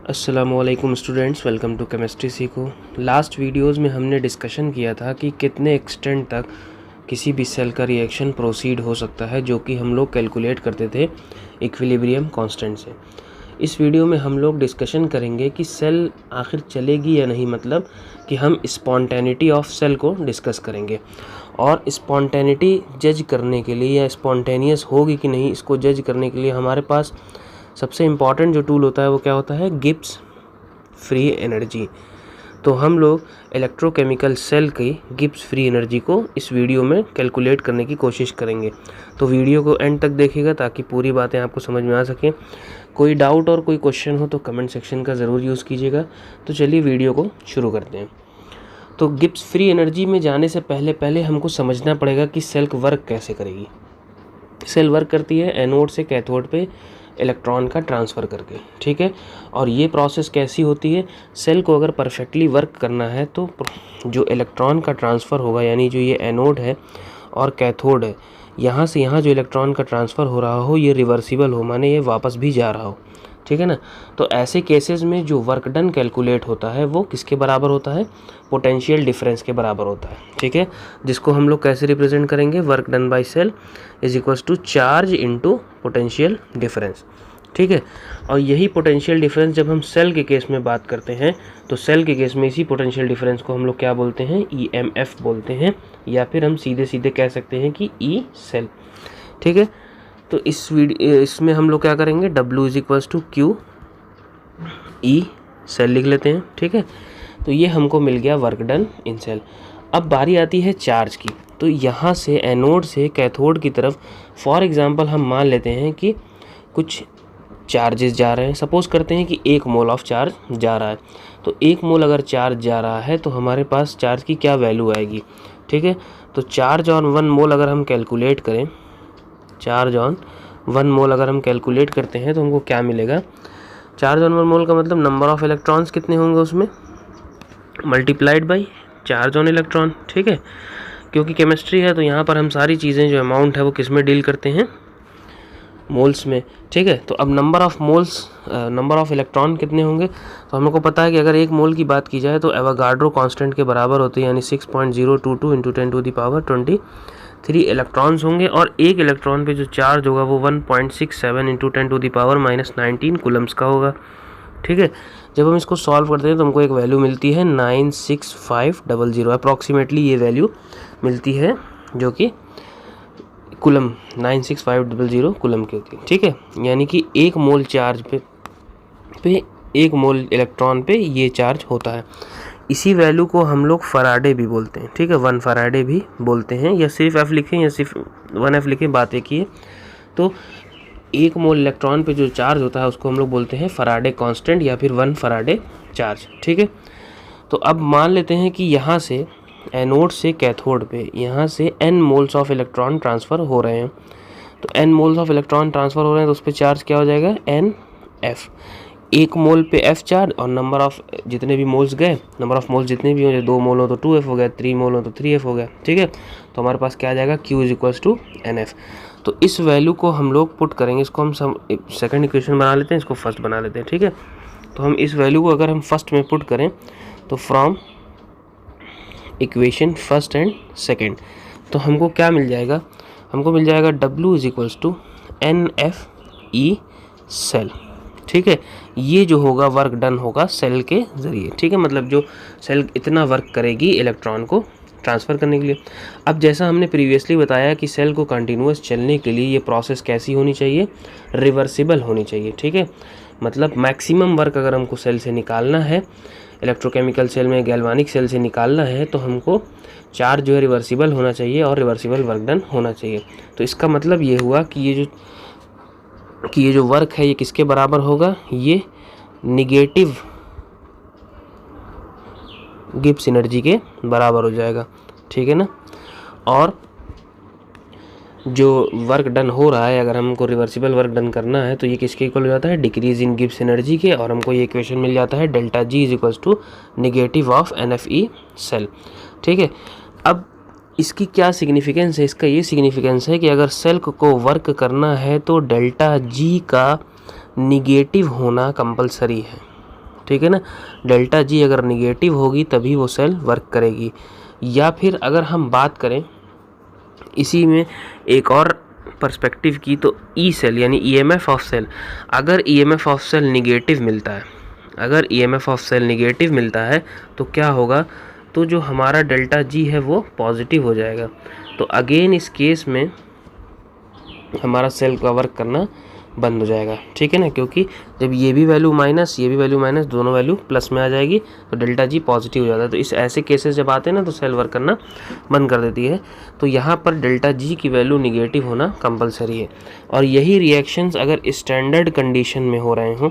अस्सलामुअलैकुम students, welcome to chemistry सीखो। Last videos में हमने डिस्कशन किया था कि कितने एक्सटेंट तक किसी भी सेल का रिएक्शन प्रोसीड हो सकता है, जो कि हम लोग कैलकुलेट करते थे इक्विलिब्रियम कांस्टेंट से। इस वीडियो में हम लोग डिस्कशन करेंगे कि सेल आखिर चलेगी या नहीं, मतलब कि हम स्पॉन्टेनिटी ऑफ सेल को डिस्कस करेंगे। और स्पॉन्टेनिटी जज करने के लिए या स्पॉन्टेनियस होगी कि नहीं, इसको जज करने के लिए हमारे पास सबसे इम्पॉर्टेंट जो टूल होता है वो क्या होता है, गिब्स फ्री एनर्जी। तो हम लोग इलेक्ट्रोकेमिकल सेल की गिब्स फ्री एनर्जी को इस वीडियो में कैलकुलेट करने की कोशिश करेंगे। तो वीडियो को एंड तक देखिएगा ताकि पूरी बातें आपको समझ में आ सकें। कोई डाउट और कोई क्वेश्चन हो तो कमेंट सेक्शन का ज़रूर यूज़ कीजिएगा। तो चलिए वीडियो को शुरू करते हैं। तो गिब्स फ्री एनर्जी में जाने से पहले हमको समझना पड़ेगा कि सेल वर्क कैसे करेगी। सेल वर्क करती है एनोड से कैथोड पे इलेक्ट्रॉन का ट्रांसफ़र करके, ठीक है। और ये प्रोसेस कैसी होती है, सेल को अगर परफेक्टली वर्क करना है तो जो इलेक्ट्रॉन का ट्रांसफ़र होगा, यानी जो ये एनोड है और कैथोड है, यहाँ से यहाँ जो इलेक्ट्रॉन का ट्रांसफ़र हो रहा हो ये रिवर्सिबल हो, माने ये वापस भी जा रहा हो, ठीक है ना। तो ऐसे केसेस में जो वर्क डन कैलकुलेट होता है वो किसके बराबर होता है, पोटेंशियल डिफरेंस के बराबर होता है, ठीक है। जिसको हम लोग कैसे रिप्रेजेंट करेंगे, work done by cell is equals to charge into potential difference, ठीक है। और यही पोटेंशियल डिफरेंस जब हम सेल के केस में बात करते हैं तो सेल के केस में इसी पोटेंशियल डिफरेंस को हम लोग क्या बोलते हैं, EMF बोलते हैं, या फिर हम सीधे सीधे कह सकते हैं कि E सेल, ठीक है। तो इसमें हम लोग क्या करेंगे, W is equals to Q E cell लिख लेते हैं, ठीक है। तो ये हमको मिल गया वर्क डन इन सेल। अब बारी आती है चार्ज की। तो यहाँ से एनोड से कैथोड की तरफ फॉर एग्जांपल हम मान लेते हैं कि कुछ चार्जेस जा रहे हैं। सपोज़ करते हैं कि 1 मोल ऑफ चार्ज जा रहा है। तो 1 मोल अगर चार्ज जा रहा है तो हमारे पास चार्ज की क्या वैल्यू आएगी, ठीक है। तो चार्ज ऑन 1 मोल अगर हम कैलकुलेट करें, चार्ज ऑन 1 मोल अगर हम कैलकुलेट करते हैं तो हमको क्या मिलेगा, चार्ज ऑन 1 मोल का मतलब नंबर ऑफ़ इलेक्ट्रॉन्स कितने होंगे उसमें multiplied by charge on electron, ठीक है। क्योंकि केमिस्ट्री है तो यहाँ पर हम सारी चीज़ें जो अमाउंट है वो किस में डील करते हैं, मोल्स में, ठीक है। तो अब number of moles, number of electron कितने होंगे, तो हमको पता है कि अगर 1 मोल की बात की जाए तो एवोगाड्रो कांस्टेंट के बराबर होती है, यानी 6.022 इंटू 10⁻23 इलेक्ट्रॉन्स होंगे। और एक इलेक्ट्रॉन पे जो चार्ज होगा वो 1.67 इंटू 10⁻⁻19 कूलम्स का होगा, ठीक है। जब हम इसको सॉल्व करते हैं तो हमको एक वैल्यू मिलती है 96500 अप्रॉक्सीमेटली, ये वैल्यू मिलती है जो कि कूलम 96500 कूलम की होती है, ठीक है। यानी कि 1 मोल चार्ज पे 1 मोल इलेक्ट्रॉन पे ये चार्ज होता है। इसी वैल्यू को हम लोग फराडे भी बोलते हैं, ठीक है, 1 फराडे भी बोलते हैं, या सिर्फ F लिखें या सिर्फ 1F लिखें, बात एक ही है। तो 1 मोल इलेक्ट्रॉन पे जो चार्ज होता है उसको हम लोग बोलते हैं फराडे कांस्टेंट या फिर 1 फराडे चार्ज, ठीक है। तो अब मान लेते हैं कि यहाँ से एनोड से कैथोड पे यहाँ से n moles of electron transfer हो रहे हैं। तो n moles of electron transfer हो रहे हैं तो उस पर चार्ज क्या हो जाएगा, NF। 1 मोल पे F चार्ज और नंबर ऑफ़ जितने भी मोल्स गए, नंबर ऑफ़ मोल्स जितने भी हो, 2 मोल हो तो 2F हो गया, 3 मोल हो तो 3F हो गया, ठीक है। तो हमारे पास क्या आ जाएगा, Q is equals to NF। तो इस वैल्यू को हम लोग पुट करेंगे, इसको हम सेकंड इक्वेशन बना लेते हैं, इसको फर्स्ट बना लेते हैं, ठीक है। तो हम इस वैल्यू को अगर हम फर्स्ट में पुट करें तो from equation first and second तो हमको क्या मिल जाएगा, हमको मिल जाएगा W is equals to NFE cell, ठीक है। ये जो होगा वर्क डन होगा सेल के ज़रिए, ठीक है, मतलब जो सेल इतना वर्क करेगी इलेक्ट्रॉन को ट्रांसफ़र करने के लिए। अब जैसा हमने प्रीवियसली बताया कि सेल को कंटिन्यूअस चलने के लिए ये प्रोसेस कैसी होनी चाहिए, रिवर्सिबल होनी चाहिए, ठीक है। मतलब मैक्सिमम वर्क अगर हमको सेल से निकालना है, इलेक्ट्रोकेमिकल सेल में गैल्वानिक सेल से निकालना है, तो हमको चार्ज जो है रिवर्सिबल होना चाहिए और रिवर्सिबल वर्क डन होना चाहिए। तो इसका मतलब ये हुआ कि ये जो वर्क है ये किसके बराबर होगा, ये निगेटिव गिब्स एनर्जी के बराबर हो जाएगा, ठीक है ना। और जो वर्क डन हो रहा है, अगर हमको रिवर्सिबल वर्क डन करना है तो ये किसके इक्वल हो जाता है, डिक्रीज इन गिब्स एनर्जी के, और हमको ये इक्वेशन मिल जाता है delta G is equals to negative of NFE cell, ठीक है। अब इसकी क्या सिग्निफिकेंस है, इसका ये सिग्निफिकेंस है कि अगर सेल को वर्क करना है तो डेल्टा G का निगेटिव होना कंपलसरी है, ठीक है ना। डेल्टा जी अगर निगेटिव होगी तभी वो सेल वर्क करेगी। या फिर अगर हम बात करें इसी में एक और पर्सपेक्टिव की, तो ई सेल यानी ईएमएफ ऑफ सेल, अगर ईएमएफ ऑफ सेल निगेटिव मिलता है, अगर ईएमएफ ऑफ सेल निगेटिव मिलता है तो क्या होगा, तो जो हमारा डेल्टा जी है वो पॉजिटिव हो जाएगा। तो अगेन इस केस में हमारा सेल का वर्क करना बंद हो जाएगा, ठीक है ना, क्योंकि जब ये भी वैल्यू माइनस ये भी वैल्यू माइनस दोनों वैल्यू प्लस में आ जाएगी तो डेल्टा जी पॉजिटिव हो जाता है। तो इस ऐसे केसेस जब आते हैं ना तो सेल वर्क करना बंद कर देती है। तो यहाँ पर डेल्टा जी की वैल्यू निगेटिव होना कंपलसरी है। और यही रिएक्शंस अगर स्टैंडर्ड कंडीशन में हो रहे हों,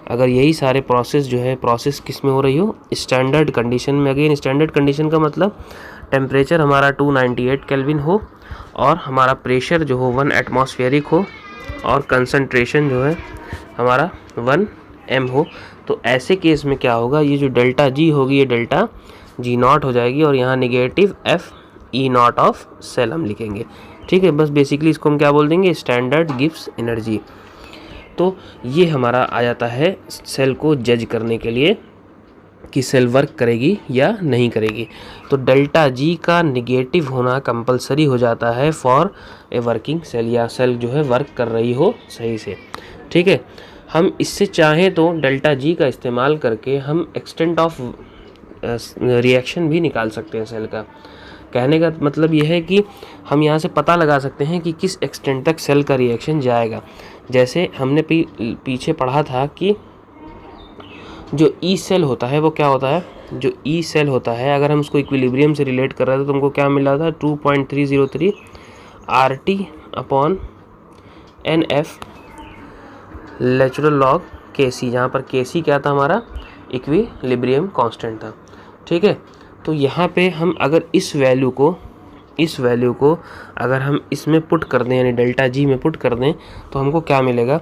अगर यही सारे प्रोसेस जो है, प्रोसेस किस में हो रही हो, स्टैंडर्ड कंडीशन में। अगेन स्टैंडर्ड कंडीशन का मतलब टेम्परेचर हमारा 298 केल्विन हो और हमारा प्रेशर जो हो 1 एटमॉस्फेरिक हो और कंसंट्रेशन जो है हमारा 1 m हो। तो ऐसे केस में क्या होगा, ये जो डेल्टा जी होगी ये डेल्टा जी नॉट हो जाएगी और यहाँ negative F E naught of cell हम लिखेंगे, ठीक है। बस बेसिकली इसको हम क्या बोल देंगे, स्टैंडर्ड गिव्स एनर्जी। तो ये हमारा आ जाता है सेल को जज करने के लिए कि सेल वर्क करेगी या नहीं करेगी। तो डेल्टा जी का निगेटिव होना कंपलसरी हो जाता है फॉर ए वर्किंग सेल, या सेल जो है वर्क कर रही हो सही से, ठीक है। हम इससे चाहें तो डेल्टा जी का इस्तेमाल करके हम एक्सटेंट ऑफ रिएक्शन भी निकाल सकते हैं सेल का। कहने का मतलब यह है कि हम यहाँ से पता लगा सकते हैं कि किस एक्सटेंट तक सेल का रिएक्शन जाएगा। जैसे हमने पीछे पढ़ा था कि जो ई सेल होता है वो क्या होता है, जो ई सेल होता है अगर हम उसको इक्विलिब्रियम से रिलेट कर रहे थे तो हमको क्या मिला था, 2.303 RT/NF नेचुरल लॉग KC, जहाँ पर KC क्या था, हमारा इक्विलिब्रियम कांस्टेंट था, ठीक है। तो यहाँ पे हम अगर इस वैल्यू को अगर हम इसमें पुट कर दें यानी डेल्टा जी में पुट कर दें तो हमको क्या मिलेगा,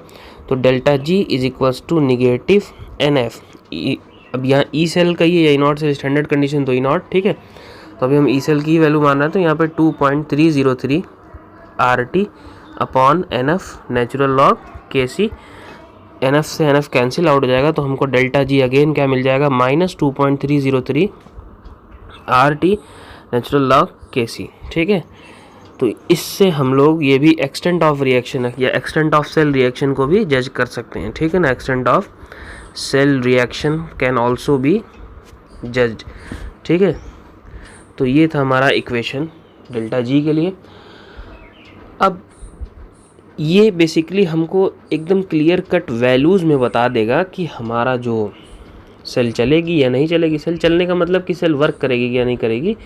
तो delta G is equals to negative NF। अब यहाँ ई सेल का ये ई नॉट से स्टैंडर्ड कंडीशन तो ई नॉट, ठीक है। तो अभी हम ई सेल की वैल्यू मान रहे हैं तो यहाँ पे 2.303 RT/NF natural log KC। NF से NF कैंसिल आउट हो जाएगा तो हमको डेल्टा जी अगेन क्या मिल जाएगा, -2.303 RT नेचुरल लॉग KC, ठीक है। तो इससे हम लोग ये भी एक्सटेंट ऑफ रिएक्शन या एक्सटेंट ऑफ सेल रिएक्शन को भी जज कर सकते हैं, ठीक है ना। Extent of cell reaction can also be judged, ठीक है। तो ये था हमारा इक्वेशन डेल्टा जी के लिए। अब ये बेसिकली हमको एकदम क्लियर कट वैल्यूज़ में बता देगा कि हमारा जो सेल चलेगी या नहीं चलेगी। सेल चलने का मतलब कि सेल वर्क करेगी या नहीं करेगी।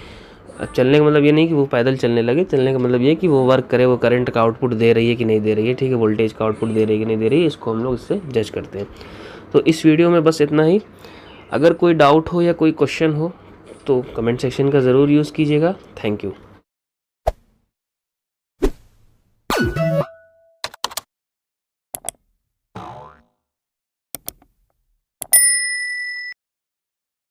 चलने का मतलब ये नहीं कि वो पैदल चलने लगे, चलने का मतलब ये कि वो वर्क करे, वो करंट का आउटपुट दे रही है कि नहीं दे रही है, ठीक है, वोल्टेज का आउटपुट दे रही है कि नहीं दे रही है, इसको हम लोग इससे जज करते हैं। तो इस वीडियो में बस इतना ही। अगर कोई डाउट हो या कोई क्वेश्चन हो तो कमेंट सेक्शन का ज़रूर यूज़ कीजिएगा। Thank you.